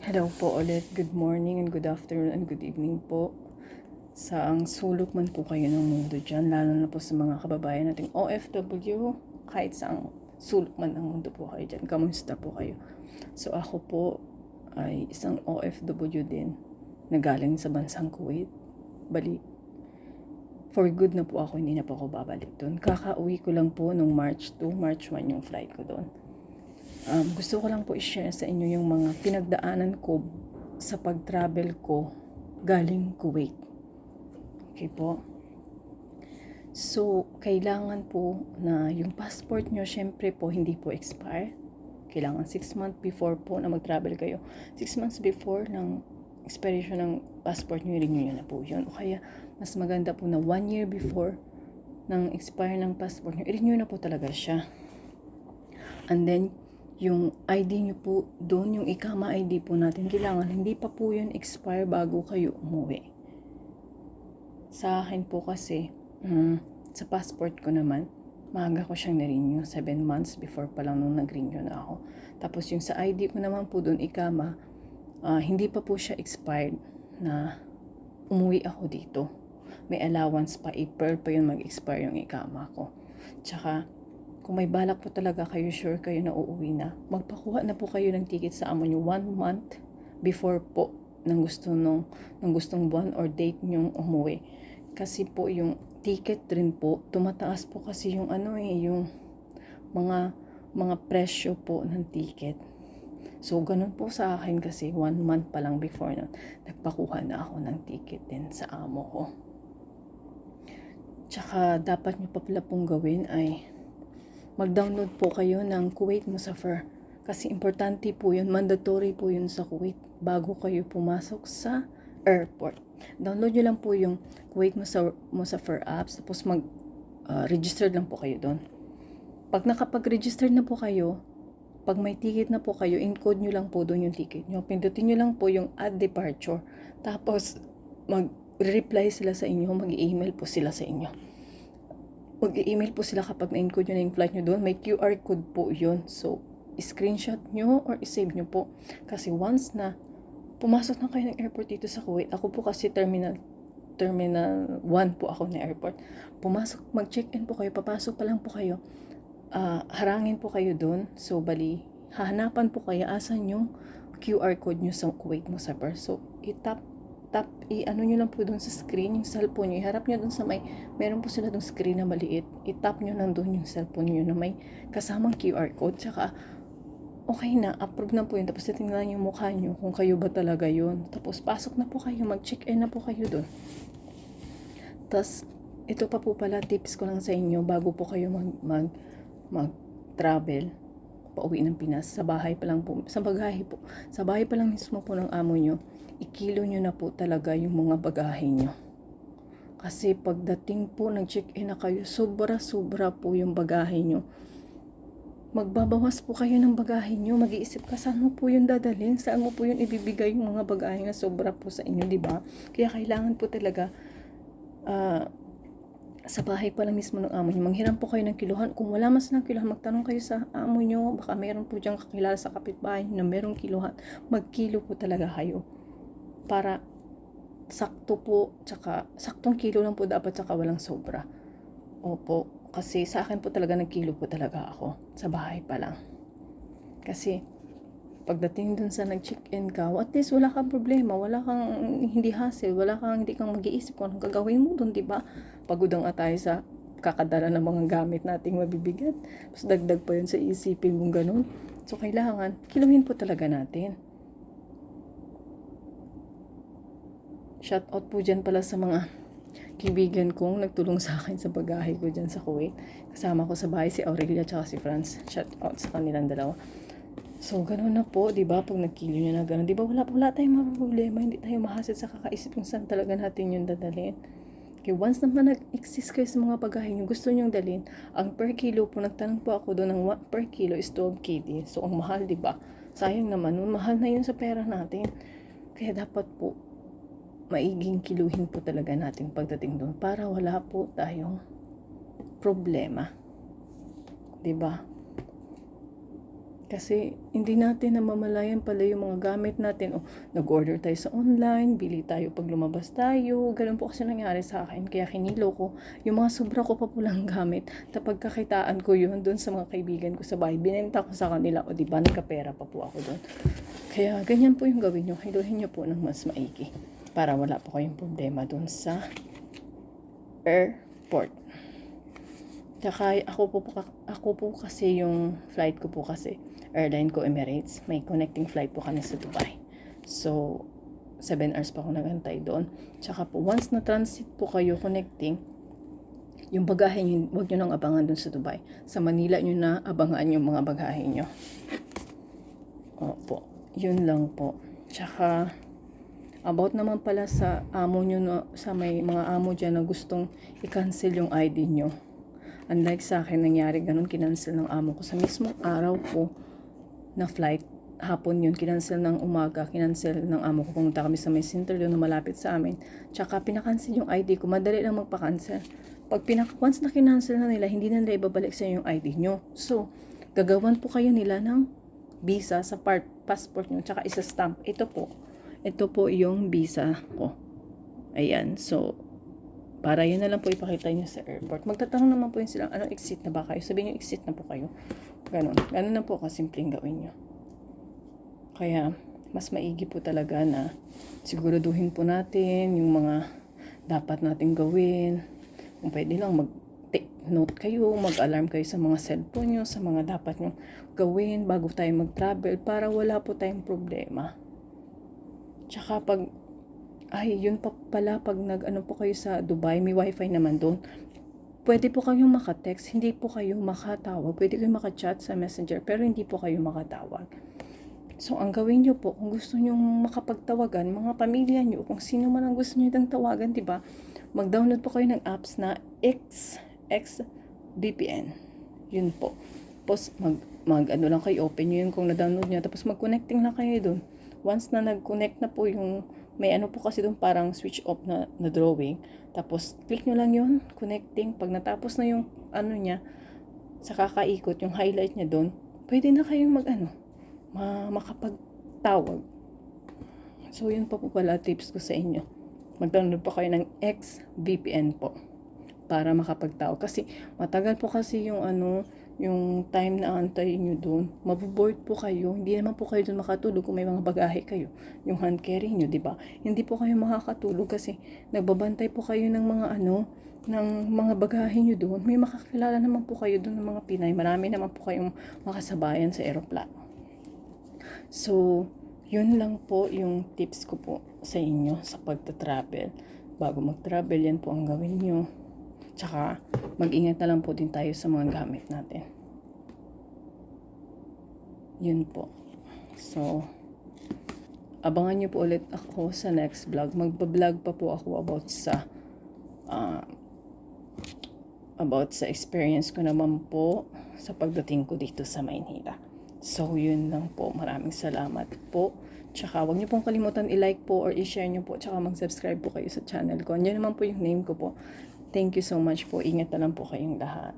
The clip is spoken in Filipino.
Hello po ulit. Good morning and good afternoon and good evening po. Saang sulok man po kayo ng mundo dyan, lalo na po sa mga kababayan nating OFW, kahit saang sulok man ng mundo po kayo dyan. Kamusta po kayo? So ako po ay isang OFW din na galing sa bansang Kuwait. Bali, for good na po ako, hindi na po ako babalik doon. Kakauwi ko lang po nung March 1 yung flight ko doon. Gusto ko lang po i-share sa inyo yung mga pinagdaanan ko sa pag-travel ko galing Kuwait. Okay po. So, kailangan po na yung passport nyo, syempre po, hindi po expire. Kailangan 6 months before po na mag-travel kayo. 6 months before ng expiration ng passport nyo, renew nyo na po yun. O kaya, mas maganda po na 1 year before ng expire ng passport nyo, renew na po talaga siya. And then, yung ID nyo po doon, yung ikama ID po natin, kailangan hindi pa po yun expire bago kayo umuwi. Sa akin po kasi, sa passport ko naman, maaga ko siyang na-renew, 7 months before pa lang nung nag-renew na ako. Tapos yung sa ID ko naman po doon, ikama, hindi pa po siya expired na umuwi ako dito. May allowance pa, April pa yun mag-expire yung ikama ko. Tsaka, kung may balak po talaga kayo, sure kayo na uuwi na, magpakuha na po kayo ng ticket sa amo nyo 1 month before po ng gustong buwan or date nyong umuwi. Kasi po yung ticket rin po, tumataas po kasi yung yung mga presyo po ng ticket. So, ganun po sa akin kasi 1 month pa lang before nun, nagpakuha na ako ng ticket din sa amo ko. Tsaka, dapat nyo pa pala pong gawin ay mag-download po kayo ng Kuwait Musafir. Kasi importante po yun, mandatory po yun sa Kuwait bago kayo pumasok sa airport. Download nyo lang po yung Kuwait Musafir apps, tapos mag-register lang po kayo doon. Pag nakapag-register na po kayo, pag may ticket na po kayo, encode nyo lang po doon yung ticket nyo. Pindutin nyo lang po yung add departure. Tapos, mag-reply sila sa inyo, mag-email po sila sa inyo. Mag-email po sila kapag na-encode nyo na yung flight nyo doon. May QR code po yun. So, screenshot nyo or isave nyo po. Kasi once na pumasok na kayo ng airport dito sa Kuwait, ako po kasi terminal 1 po ako na airport. Pumasok, mag-check-in po kayo, papasok pa lang po kayo. Harangin po kayo doon. So, bali, hahanapan po kayo asan yung QR code nyo sa Kuwait Musafir. So, i-ano nyo lang po doon sa screen, yung cellphone nyo, iharap nyo doon sa meron po sila doon screen na maliit, itap nyo lang doon yung cellphone nyo na may kasamang QR code, tsaka okay na, approve na po yun, tapos titingnan yung mukha nyo kung kayo ba talaga yun, tapos pasok na po kayo, mag-check-in na po kayo doon. Tapos, ito pa po pala, tips ko lang sa inyo, bago po kayo mag-travel, pauwi ng Pinas, sa bahay pa lang mismo po ng amo nyo, ikilo nyo na po talaga yung mga bagahe nyo. Kasi pagdating po, nag-check-in na kayo, sobra-sobra po yung bagahe nyo. Magbabawas po kayo ng bagahe nyo, mag-iisip ka, saan mo po yung dadalhin, saan mo po yung ibibigay yung mga bagahe na sobra po sa inyo, di ba? Kaya kailangan po talaga, sa bahay pa lang mismo ng amo nyo, manghiram po kayo ng kiluhan. Kung wala mas ng kiluhan, magtanong kayo sa amo nyo, baka mayroon po diyang kakilala sa kapitbahay na mayroong kiluhan, magkilo po talaga kayo. Para sakto po, tsaka saktong kilo lang po dapat, tsaka walang sobra. Opo, kasi sa akin po talaga nagkilo po talaga ako sa bahay pa lang. Kasi pagdating dun sa nag-check-in ka, at least wala kang problema, wala kang hindi hassle, hindi kang mag-iisip kung anong gagawin mo dun, di ba? Pagod ang tayo sa kakadala ng mga gamit nating mabibigat. Tapos dagdag pa yun sa isipin mong ganun. So kailangan, kiluhin po talaga natin. Shout out po dyan pala sa mga kaibigan kong nagtulong sa akin sa bagahe ko dyan sa Kuwait. Kasama ko sa bahay si Aurelia at si Franz. Shout out sa kanilang dalawa. So, gano'n na po, di ba? Pag nagkilo nyo na gano'n, di ba? Wala tayong mga problema. Hindi tayo mahasid sa kakaisip kung saan talaga natin yung dadalhin. Okay, once naman nag-exist kayo sa mga bagahe nyo, gusto nyo dalhin, ang per kilo po, nagtanong po ako doon, ng per kilo is 12 KD. So, ang mahal, di ba? Sayang naman, mahal na yun sa pera natin. Kaya dapat po, maiging kiluhin po talaga natin pagdating doon para wala po tayong problema. 'Di ba? Kasi hindi natin namamalayan pala yung mga gamit natin. O nag-order tayo sa online, bili tayo pag lumabas tayo. Ganun po kasi nangyari sa akin. Kaya kinilo ko yung mga sobra ko pa pulang gamit. Tapos kakitaan ko yun dun sa mga kaibigan ko sa bahay. Binenta ko sa kanila. O diba, nagkapera pa po ako dun. Kaya ganyan po yung gawin nyo. Hiluhin nyo po ng mas maigi. Para wala po kayong problema dun sa airport. Tsaka ako po kasi yung flight ko po kasi airline ko Emirates. May connecting flight po kami sa Dubai. So 7 hours pa ako nagantay doon. Tsaka po once na transit po kayo connecting, yung bagahe nyo, huwag nyo nang abangan doon sa Dubai. Sa Manila nyo na abangan yung mga bagahe nyo. Opo, yun lang po. Tsaka about naman pala sa amo nyo na, sa may mga amo dyan na gustong i-cancel yung ID nyo. Unlike sa akin, nangyari ganun, kinancel ng amo ko sa mismong araw po na flight. Hapon yun, kinancel ng umaga, kinancel ng amo ko. Pumunta kami sa may center doon na malapit sa amin. Tsaka pinakancel yung ID ko, madali lang magpa-cancel. Once na kinancel na nila, hindi na nila ibabalik sa yung ID nyo. So, gagawan po kayo nila ng visa sa passport nyo, tsaka isa stamp. Ito po yung visa ko. Ayan, so, para yun na lang po ipakita nyo sa airport. Magtatanong naman po yun silang, anong exit na ba kayo? Sabihin nyo, exit na po kayo. Ganon na po kasimpleng gawin nyo. Kaya, mas maigi po talaga na siguraduhin po natin yung mga dapat natin gawin. Kung pwede lang mag-take note kayo, mag-alarm kayo sa mga cellphone nyo, sa mga dapat nyo gawin bago tayo mag-travel para wala po tayong problema. Tsaka yun pa pala, pag nag-ano po kayo sa Dubai, may wifi naman doon. Pwede po kayong maka-text, hindi po kayo makatawag. Pwede kayong maka-chat sa messenger, pero hindi po kayo makatawag. So, ang gawin nyo po, kung gusto nyo makapagtawagan, mga pamilya nyo, kung sino man ang gusto nyo itang tawagan, diba? Mag-download po kayo ng apps na XVPN. Yun po. Tapos, ano lang kayo, open nyo yun kung na-download nyo. Tapos, mag-connecting na kayo doon. Once na nag-connect na po yung may ano po kasi doon parang switch off na drawing. Tapos, click nyo lang yun, connecting. Pag natapos na yung ano niya, sa kakaikot, yung highlight niya doon, pwede na kayong makapagtawag. So, yun pa po pala tips ko sa inyo. Mag-download po kayo ng XVPN po para makapagtawag. Kasi, matagal po kasi yung yung time na antayin nyo doon, maboboard po kayo. Hindi naman po kayo doon makatulog kung may mga bagahe kayo. Yung hand carry nyo, di ba? Hindi po kayo makakatulog kasi nagbabantay po kayo ng mga ng mga bagahe nyo doon. May makakilala naman po kayo doon ng mga Pinay. Marami naman po kayong makasabayan sa aeroplano. So, yun lang po yung tips ko po sa inyo sa pagta-travel. Bago mag-travel, yan po ang gawin nyo. Tsaka, mag-ingat na lang po din tayo sa mga gamit natin. Yun po. So, abangan nyo po ulit ako sa next vlog. Magpa-vlog pa po ako about sa experience ko naman po sa pagdating ko dito sa Maynila. So, yun lang po. Maraming salamat po. Tsaka, huwag niyo pong kalimutan i-like po or i-share niyo po. Tsaka, mag-subscribe po kayo sa channel ko. Yan naman po yung name ko po. Thank you so much po. Ingat na lang po kayong lahat.